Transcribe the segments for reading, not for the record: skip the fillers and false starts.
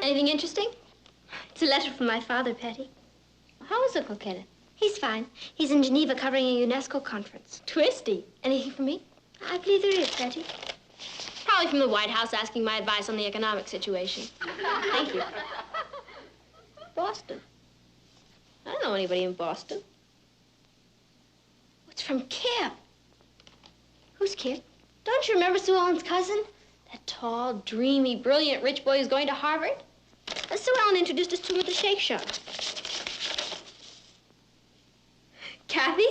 Anything interesting? It's a letter from my father, Patty. How is Uncle Kenneth? He's fine. He's in Geneva covering a UNESCO conference. Twisty. Anything for me? I believe there is, Patty. Probably from the White House asking my advice on the economic situation. Thank you. Boston. I don't know anybody in Boston. It's from Kip. Who's Kip? Don't you remember Sue Ellen's cousin? That tall, dreamy, brilliant rich boy who's going to Harvard? Sue Ellen introduced us to him at the Shake Shack. Cathy?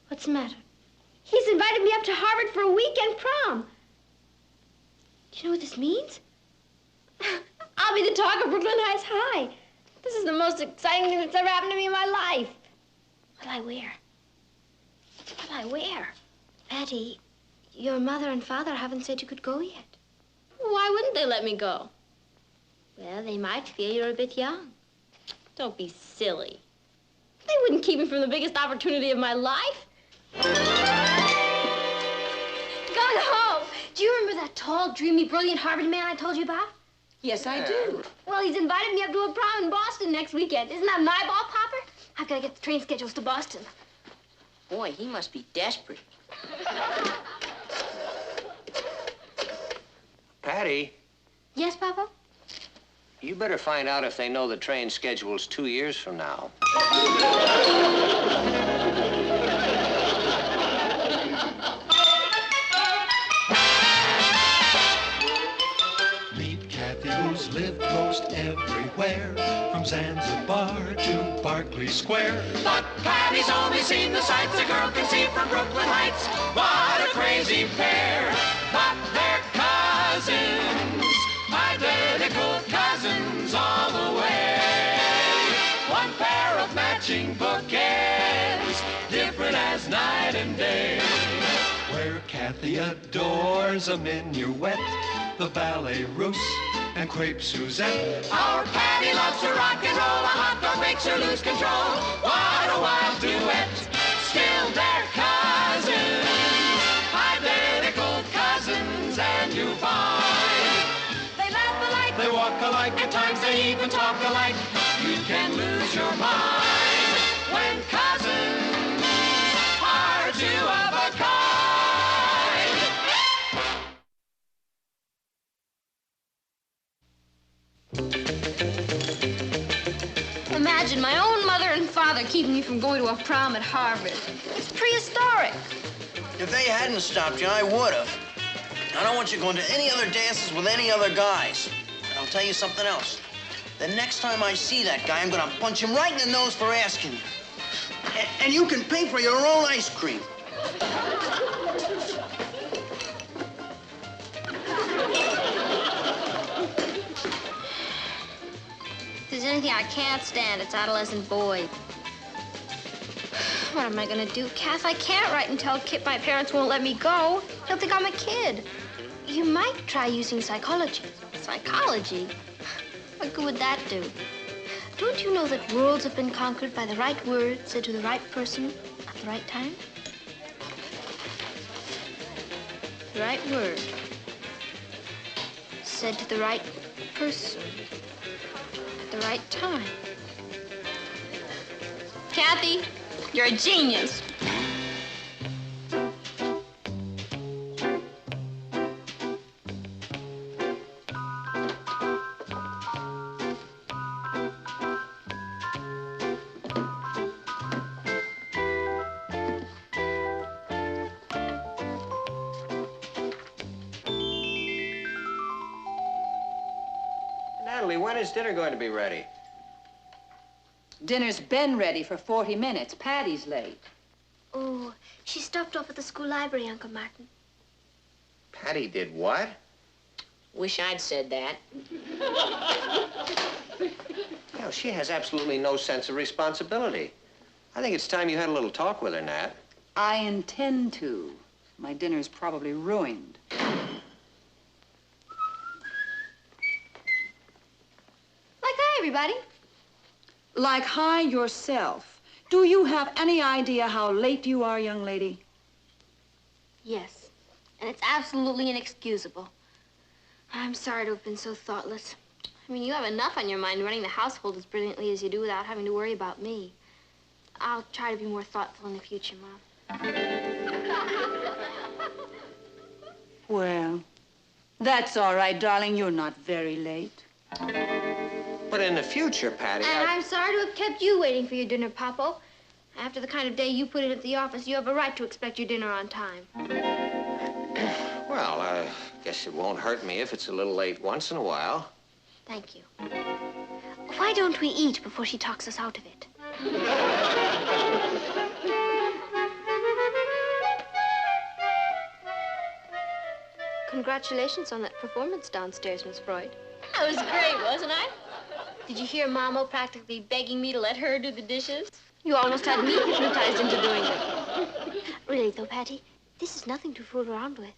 What's the matter? He's invited me up to Harvard for a weekend prom. Do you know what this means? I'll be the talk of Brooklyn Heights High. This is the most exciting thing that's ever happened to me in my life. What'll I wear? What'll I wear? Patty, your mother and father haven't said you could go yet. Why wouldn't they let me go? Well, they might feel you're a bit young. Don't be silly. They wouldn't keep me from the biggest opportunity of my life. Going home. Do you remember that tall, dreamy, brilliant Harvard man I told you about? Yes, I do. Well, he's invited me up to a prom in Boston next weekend. Isn't that my ball popper? I've got to get the train schedules to Boston. Boy, he must be desperate. Patty. Yes, Papa? You better find out if they know the train schedule's 2 years from now. Meet Cathy, who's lived most everywhere, from Zanzibar to Berkeley Square. But Patty's only seen the sights a girl can see from Brooklyn Heights. What a crazy pair! But they're cousins, identical cousins all the way. One pair of matching bookends, different as night and day. Where Cathy adores a minuet, the ballet russe, and crepe Suzette. Our Patty loves to rock and roll, a hot dog makes her lose control. What a wild duet, still they're cousins, identical cousins, and you find they laugh alike, they walk alike, at times they even talk alike. You can lose your mind when cousins are two of a kind. Imagine my own mother and father keeping me from going to a prom at Harvard. It's prehistoric. If they hadn't stopped you, I would have. I don't want you going to any other dances with any other guys. And I'll tell you something else. The next time I see that guy, I'm gonna punch him right in the nose for asking you. And you can pay for your own ice cream. If there's anything I can't stand, it's adolescent boys. What am I gonna do, Kath? I can't write and tell Kip my parents won't let me go. He'll think I'm a kid. You might try using psychology. Psychology? What good would that do? Don't you know that worlds have been conquered by the right word said to the right person at the right time? The right word said to the right person at the right time. Cathy, you're a genius. Natalie, when is dinner going to be ready? Dinner's been ready for 40 minutes. Patty's late. Oh, she stopped off at the school library, Uncle Martin. Patty did what? Wish I'd said that. You know, she has absolutely no sense of responsibility. I think it's time you had a little talk with her, Nat. I intend to. My dinner's probably ruined. Hi, everybody. Like hi yourself. Do you have any idea how late you are, young lady? Yes, and it's absolutely inexcusable. I'm sorry to have been so thoughtless. I mean, you have enough on your mind running the household as brilliantly as you do without having to worry about me. I'll try to be more thoughtful in the future, Mom. Well, that's all right, darling. You're not very late. But in the future, Patty, And I'm sorry to have kept you waiting for your dinner, Papo. After the kind of day you put in at the office, you have a right to expect your dinner on time. Well, I guess it won't hurt me if it's a little late once in a while. Thank you. Why don't we eat before she talks us out of it? Congratulations on that performance downstairs, Miss Freud. That was great, wasn't I? Did you hear Mama practically begging me to let her do the dishes? You almost had me hypnotized into doing them. Really, though, Patty, this is nothing to fool around with.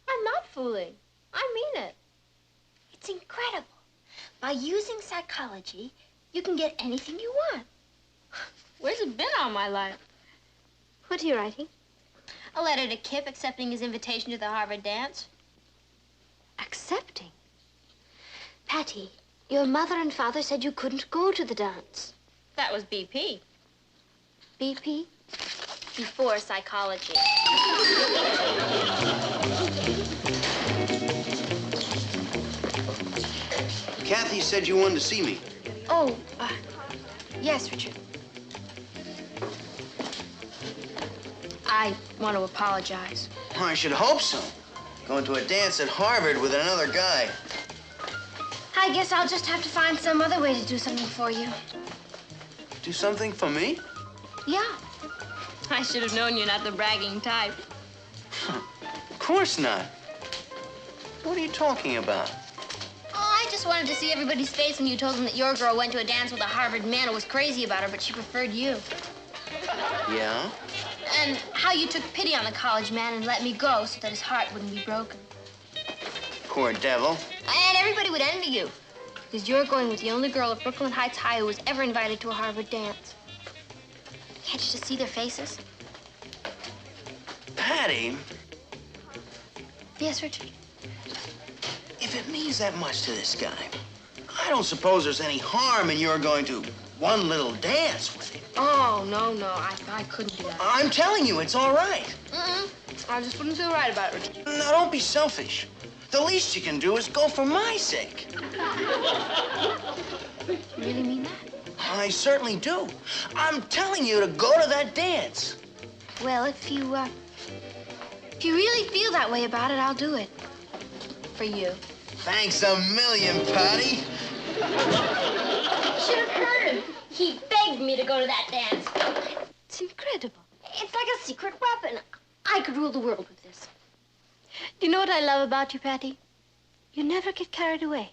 I'm not fooling. I mean it. It's incredible. By using psychology, you can get anything you want. Where's it been all my life? What are you writing? A letter to Kip accepting his invitation to the Harvard dance. Accepting? Patty, your mother and father said you couldn't go to the dance. That was BP. BP? Before psychology. Cathy said you wanted to see me. Oh, yes, Richard. I want to apologize. I should hope so. Going to a dance at Harvard with another guy. I guess I'll just have to find some other way to do something for you. Do something for me? Yeah. I should have known you're not the bragging type. Of course not. What are you talking about? Oh, I just wanted to see everybody's face when you told them that your girl went to a dance with a Harvard man who was crazy about her, but she preferred you. Yeah? And how you took pity on the college man and let me go so that his heart wouldn't be broken. Poor devil. And everybody would envy you, because you're going with the only girl at Brooklyn Heights High who was ever invited to a Harvard dance. Can't you just see their faces? Patty, Yes, Richard? if it means that much to this guy, I don't suppose there's any harm in your going to one little dance with him. Oh, no, I couldn't do that. I'm telling you, it's all right. I just wouldn't feel right about it, Richard. Now, don't be selfish. The least you can do is go for my sake. You really mean that? I certainly do. I'm telling you to go to that dance. Well, if you really feel that way about it, I'll do it. For you. Thanks a million, Patty. Should have heard him. He begged me to go to that dance. It's incredible. It's like a secret weapon. I could rule the world with this. Do you know what I love about you, Patty? You never get carried away.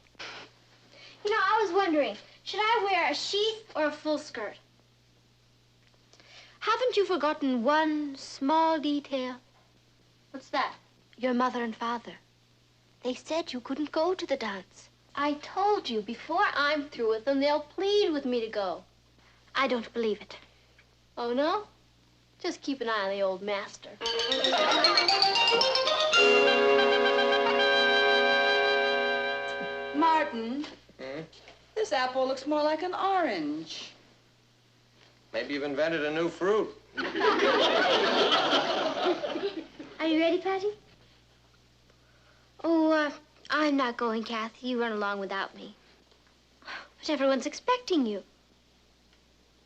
You know, I was wondering, should I wear a sheath or a full skirt? Haven't you forgotten one small detail? What's that? Your mother and father. They said you couldn't go to the dance. I told you, before I'm through with them, they'll plead with me to go. I don't believe it. Oh, no? Just keep an eye on the old master. Martin, this apple looks more like an orange. Maybe you've invented a new fruit. Are you ready, Patty? Oh, I'm not going, Cathy. You run along without me. But everyone's expecting you.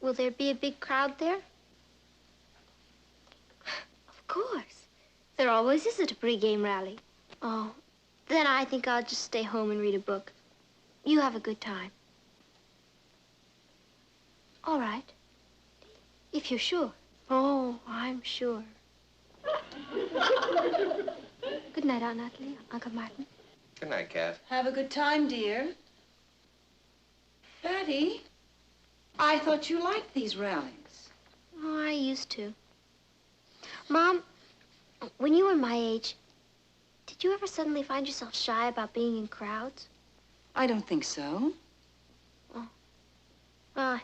Will there be a big crowd there? Of course. There always is at a pre-game rally. Oh, then I think I'll just stay home and read a book. You have a good time. All right. If you're sure. Oh, I'm sure. Good night, Aunt Natalie, Uncle Martin. Good night, Kath. Have a good time, dear. Patty, I thought you liked these rallies. Oh, I used to. Mom, when you were my age, did you ever suddenly find yourself shy about being in crowds? I don't think so. Well,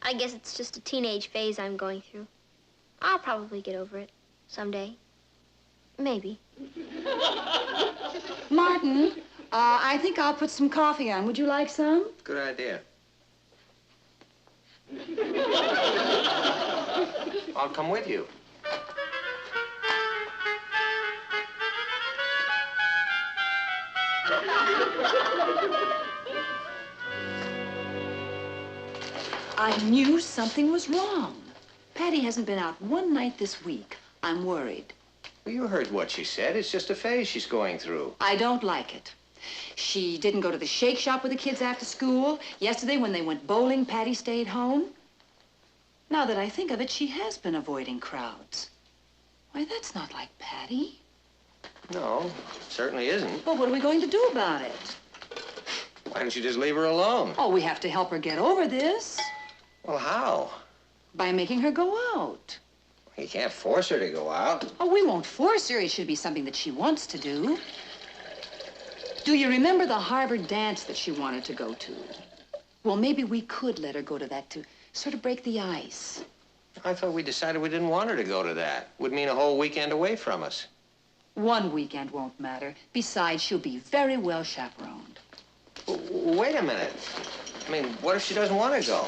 I guess it's just a teenage phase I'm going through. I'll probably get over it someday. Maybe. Martin, I think I'll put some coffee on. Would you like some? Good idea. I'll come with you. I knew something was wrong. Patty hasn't been out one night this week. I'm worried. Well, you heard what she said. It's just a phase she's going through. I don't like it. She didn't go to the shake shop with the kids after school. Yesterday, when they went bowling, Patty stayed home. Now that I think of it, she has been avoiding crowds. Why, that's not like Patty. No, certainly isn't. Well, what are we going to do about it? Why don't you just leave her alone? Oh, we have to help her get over this. Well, how? By making her go out. You can't force her to go out. Oh, we won't force her. It should be something that she wants to do. Do you remember the Harvard dance that she wanted to go to? Well, maybe we could let her go to that to sort of break the ice. I thought we decided we didn't want her to go to that. Would mean a whole weekend away from us. One weekend won't matter. Besides, she'll be very well chaperoned. Wait a minute. I mean, what if she doesn't want to go?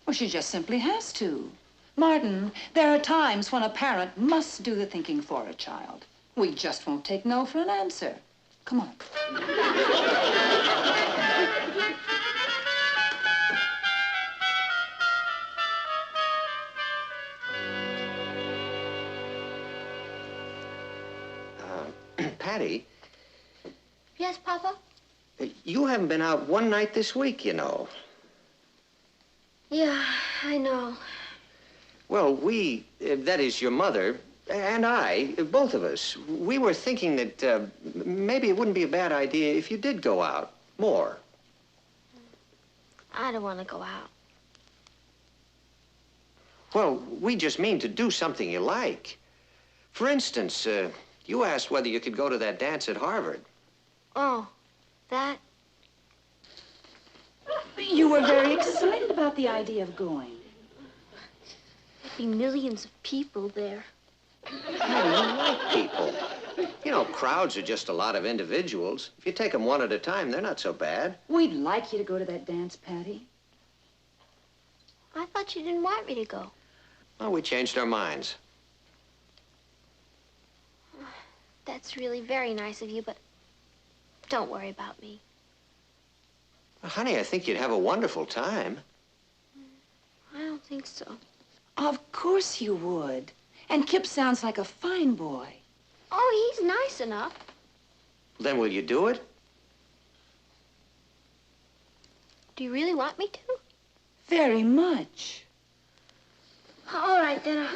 Well, she just simply has to. Martin, there are times when a parent must do the thinking for a child. We just won't take no for an answer. Come on. Patty, Yes, Papa? you haven't been out one night this week, you know. Yeah, I know. Well, that is your mother, and I, both of us, we were thinking that maybe it wouldn't be a bad idea if you did go out more. I don't want to go out. Well, we just mean to do something you like. For instance, you asked whether you could go to that dance at Harvard. Oh, that? You were very excited about the idea of going. There'd be millions of people there. No, you like people. You know, crowds are just a lot of individuals. If you take them one at a time, they're not so bad. We'd like you to go to that dance, Patty. I thought you didn't want me to go. Well, we changed our minds. That's really very nice of you, but don't worry about me. Well, honey, I think you'd have a wonderful time. I don't think so. Of course you would. And Kip sounds like a fine boy. Oh, he's nice enough. Then will you do it? Do you really want me to? Very much. All right, then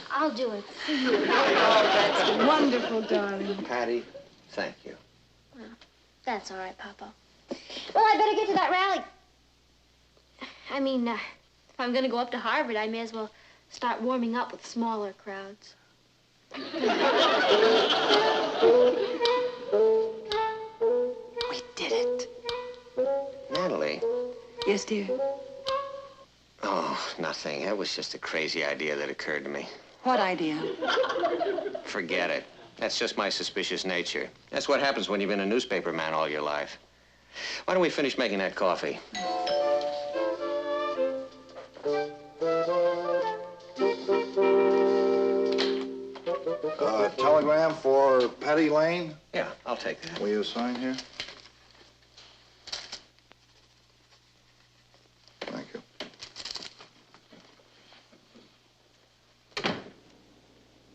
I'll do it for you. Oh, that's wonderful, darling. Patty, thank you. Well, that's all right, Papa. Well, I better get to that rally. I mean, if I'm going to go up to Harvard, I may as well start warming up with smaller crowds. We did it. Natalie. Yes, dear? Oh, nothing. That was just a crazy idea that occurred to me. What idea? Forget it. That's just my suspicious nature. That's what happens when you've been a newspaper man all your life. Why don't we finish making that coffee? Telegram for Patty Lane. Yeah, I'll take that. Will you sign here? Thank you.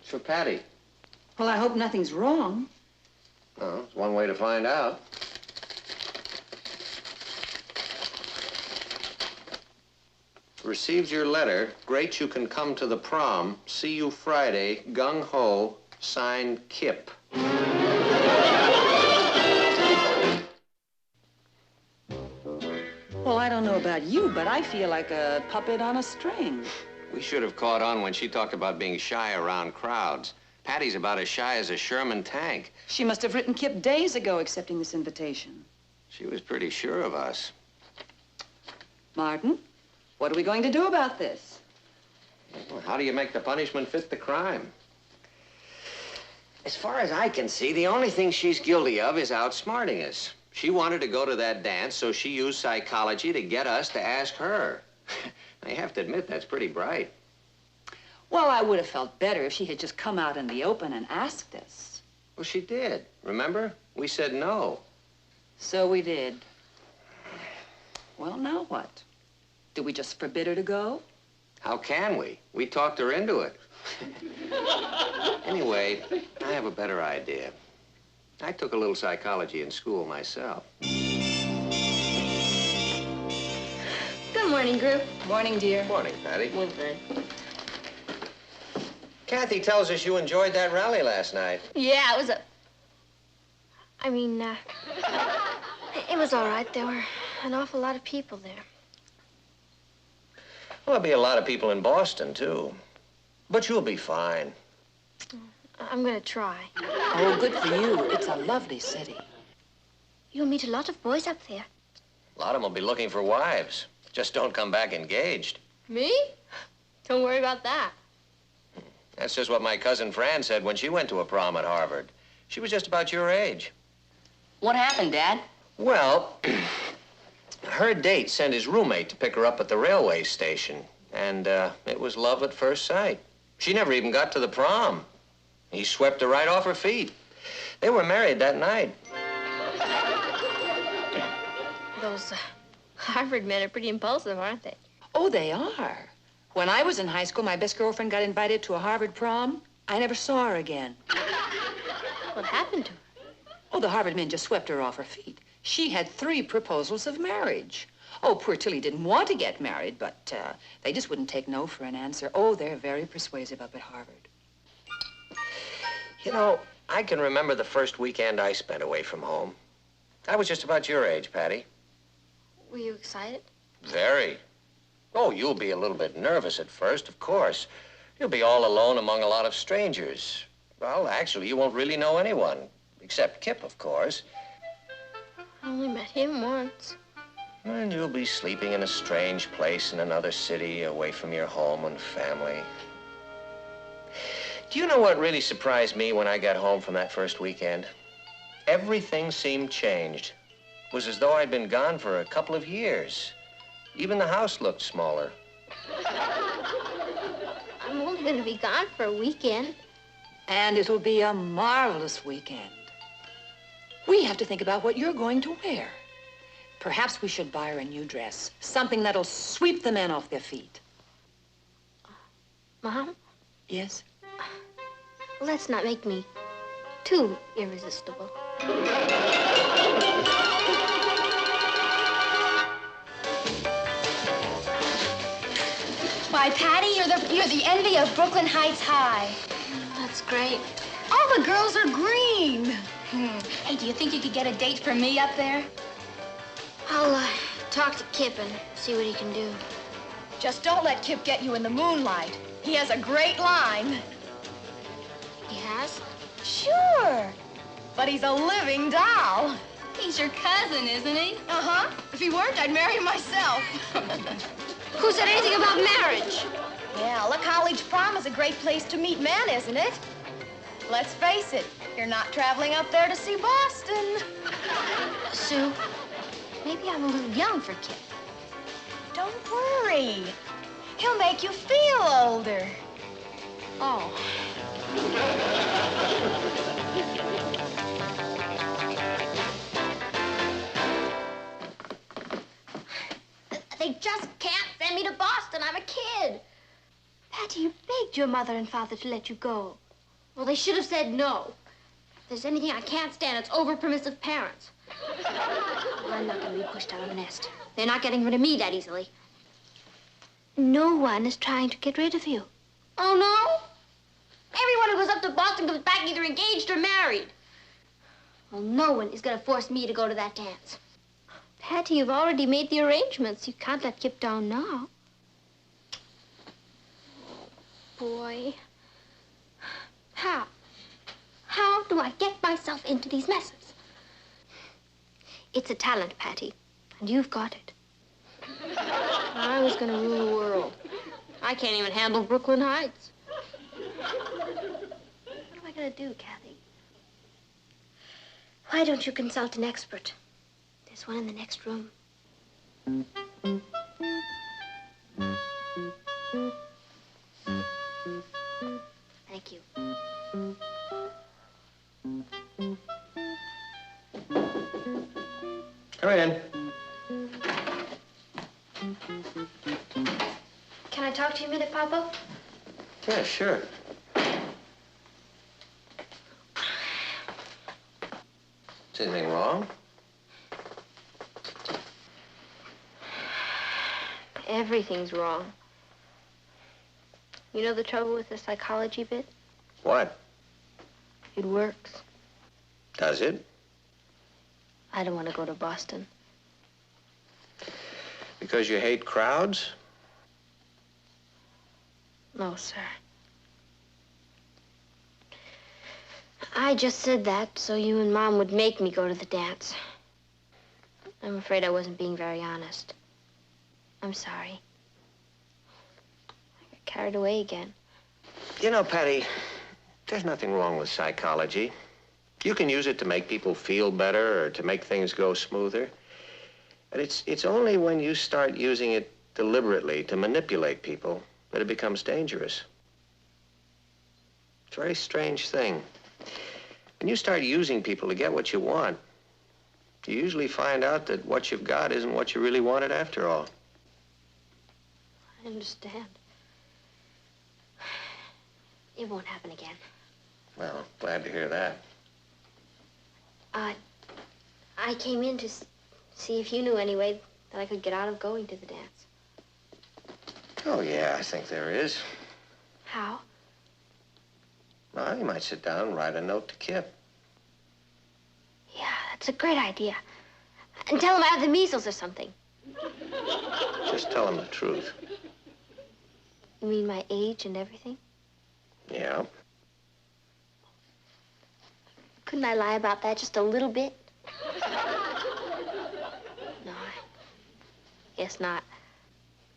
It's for Patty. Well, I hope nothing's wrong. Oh, it's one way to find out. Received your letter. Great you can come to the prom. See you Friday. Gung ho. Signed, Kip. Well, I don't know about you, but I feel like a puppet on a string. We should have caught on when she talked about being shy around crowds. Patty's about as shy as a Sherman tank. She must have written Kip days ago accepting this invitation. She was pretty sure of us. Martin, what are we going to do about this? Well, how do you make the punishment fit the crime? As far as I can see, the only thing she's guilty of is outsmarting us. She wanted to go to that dance, so she used psychology to get us to ask her. I have to admit, that's pretty bright. Well, I would have felt better if she had just come out in the open and asked us. Well, she did. Remember? We said no. So we did. Well, now what? Do we just forbid her to go? How can we? We talked her into it. Anyway, I have a better idea. I took a little psychology in school myself. Good morning, group. Morning, dear. Morning, Patty. Well, good. Kathy tells us you enjoyed that rally last night. Yeah, it was it was all right. There were an awful lot of people there. Well, there'll be a lot of people in Boston, too. But you'll be fine. I'm gonna try. Oh, good for you. It's a lovely city. You'll meet a lot of boys up there. A lot of them will be looking for wives. Just don't come back engaged. Me? Don't worry about that. That's just what my cousin Fran said when she went to a prom at Harvard. She was just about your age. What happened, Dad? Well, her date sent his roommate to pick her up at the railway station. And it was love at first sight. She never even got to the prom. He swept her right off her feet. They were married that night. Those Harvard men are pretty impulsive, aren't they? Oh, they are. When I was in high school, my best girlfriend got invited to a Harvard prom. I never saw her again. What happened to her? Oh, the Harvard men just swept her off her feet. She had 3 proposals of marriage. Oh, poor Tilly didn't want to get married, but they just wouldn't take no for an answer. Oh, they're very persuasive up at Harvard. You know, I can remember the first weekend I spent away from home. I was just about your age, Patty. Were you excited? Very. Oh, you'll be a little bit nervous at first, of course. You'll be all alone among a lot of strangers. Well, actually, you won't really know anyone, except Kip, of course. I only met him once. And you'll be sleeping in a strange place in another city, away from your home and family. Do you know what really surprised me when I got home from that first weekend? Everything seemed changed. It was as though I'd been gone for a couple of years. Even the house looked smaller. I'm only going to be gone for a weekend. And it'll be a marvelous weekend. We have to think about what you're going to wear. Perhaps we should buy her a new dress. Something that'll sweep the men off their feet. Mom, Yes? let's not make me too irresistible. Why, Patty, you're the envy of Brooklyn Heights High. That's great. All the girls are green. Hey, do you think you could get a date for me up there? I'll talk to Kip and see what he can do. Just don't let Kip get you in the moonlight. He has a great line. He has? Sure. But he's a living doll. He's your cousin, isn't he? Uh-huh. If he weren't, I'd marry him myself. Who said anything about marriage? Yeah, look, college prom is a great place to meet men, isn't it? Let's face it, you're not traveling up there to see Boston. Sue, maybe I'm a little young for Kip. Don't worry. He'll make you feel older. Oh. They just can't send me to Boston. I'm a kid. Patty, you begged your mother and father to let you go. Well, they should have said no. If there's anything I can't stand, it's over-permissive parents. Well, I'm not going to be pushed out of the nest. They're not getting rid of me that easily. No one is trying to get rid of you. Oh, no? Everyone who goes up to Boston comes back either engaged or married. Well, no one is going to force me to go to that dance. Patty, you've already made the arrangements. You can't let Kip down now. Boy. How? How do I get myself into these messes? It's a talent, Patty, and you've got it. I was going to rule the world. I can't even handle Brooklyn Heights. What am I going to do, Cathy? Why don't you consult an expert? There's one in the next room. Thank you. Come in. Can I talk to you a minute, Papa? Yeah, sure. Is anything wrong? Everything's wrong. You know the trouble with the psychology bit? What? It works. Does it? I don't want to go to Boston. Because you hate crowds? No, sir. I just said that so you and Mom would make me go to the dance. I'm afraid I wasn't being very honest. I'm sorry. I got carried away again. You know, Patty, there's nothing wrong with psychology. You can use it to make people feel better or to make things go smoother. But it's only when you start using it deliberately to manipulate people that it becomes dangerous. It's a very strange thing. When you start using people to get what you want, you usually find out that what you've got isn't what you really wanted after all. I understand. It won't happen again. Well, glad to hear that. I came in to see if you knew any way that I could get out of going to the dance. Oh, yeah, I think there is. How? Well, you might sit down and write a note to Kip. Yeah, that's a great idea. And tell him I have the measles or something. Just tell him the truth. You mean my age and everything? Yeah. Couldn't I lie about that just a little bit? No, I guess not.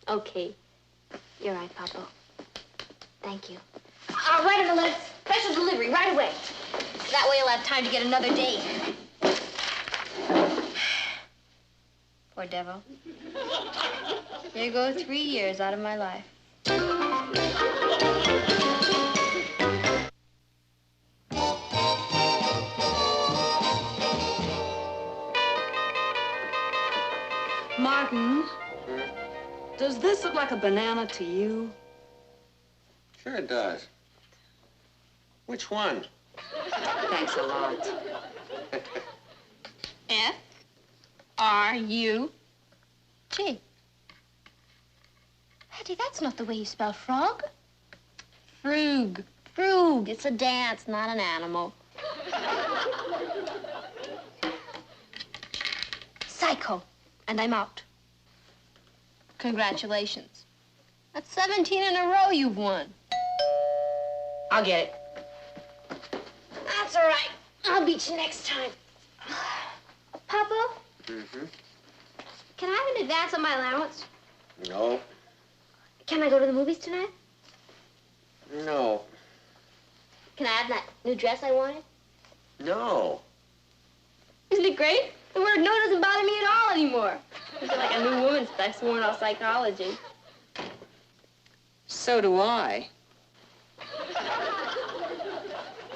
Okay. You're right, Papa. Thank you. I'll write him a letter, special delivery, right away. That way he'll have time to get another date. Poor devil. There go 3 years out of my life. Martin, does this look like a banana to you? Sure it does. Which one? Thanks a lot. F-R-U-G. Patty, that's not the way you spell frog. Frug. Frug. It's a dance, not an animal. Psycho. And I'm out. Congratulations. That's 17 in a row you've won. I'll get it. That's all right. I'll beat you next time. Papa? Mm-hmm. Can I have an advance on my allowance? No. Can I go to the movies tonight? No. Can I have that new dress I wanted? No. Isn't it great? The word no doesn't bother me at all anymore. I feel like a new woman since I've sworn off psychology. So do I.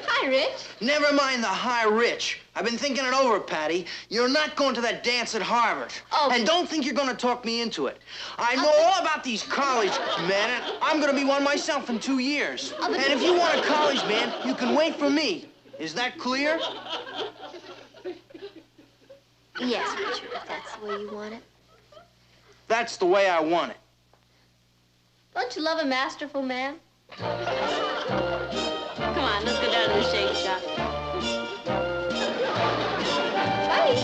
Hi, Rich. Never mind the high rich. I've been thinking it over, Patty. You're not going to that dance at Harvard. Oh. And don't think you're going to talk me into it. I know all about these college men, and I'm going to be one myself in 2 years. And if you want a college man, you can wait for me. Is that clear? Yes, Richard, if that's the way you want it. That's the way I want it. Don't you love a masterful man? Come on, let's go down to the shake shop. Bye.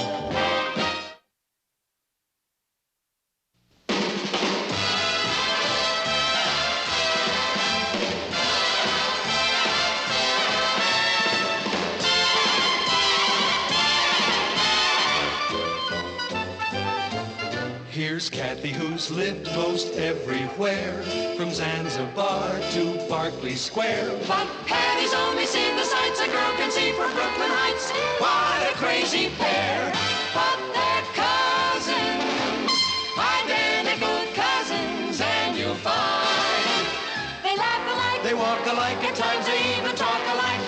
Here's Cathy, who's lived most everywhere, from Zanzibar to Berkeley Square. But Patty's only seen the sights a girl can see from Brooklyn Heights. What a crazy pair, but they're cousins, identical cousins, and you'll find they laugh alike, they walk alike, at times they even talk alike.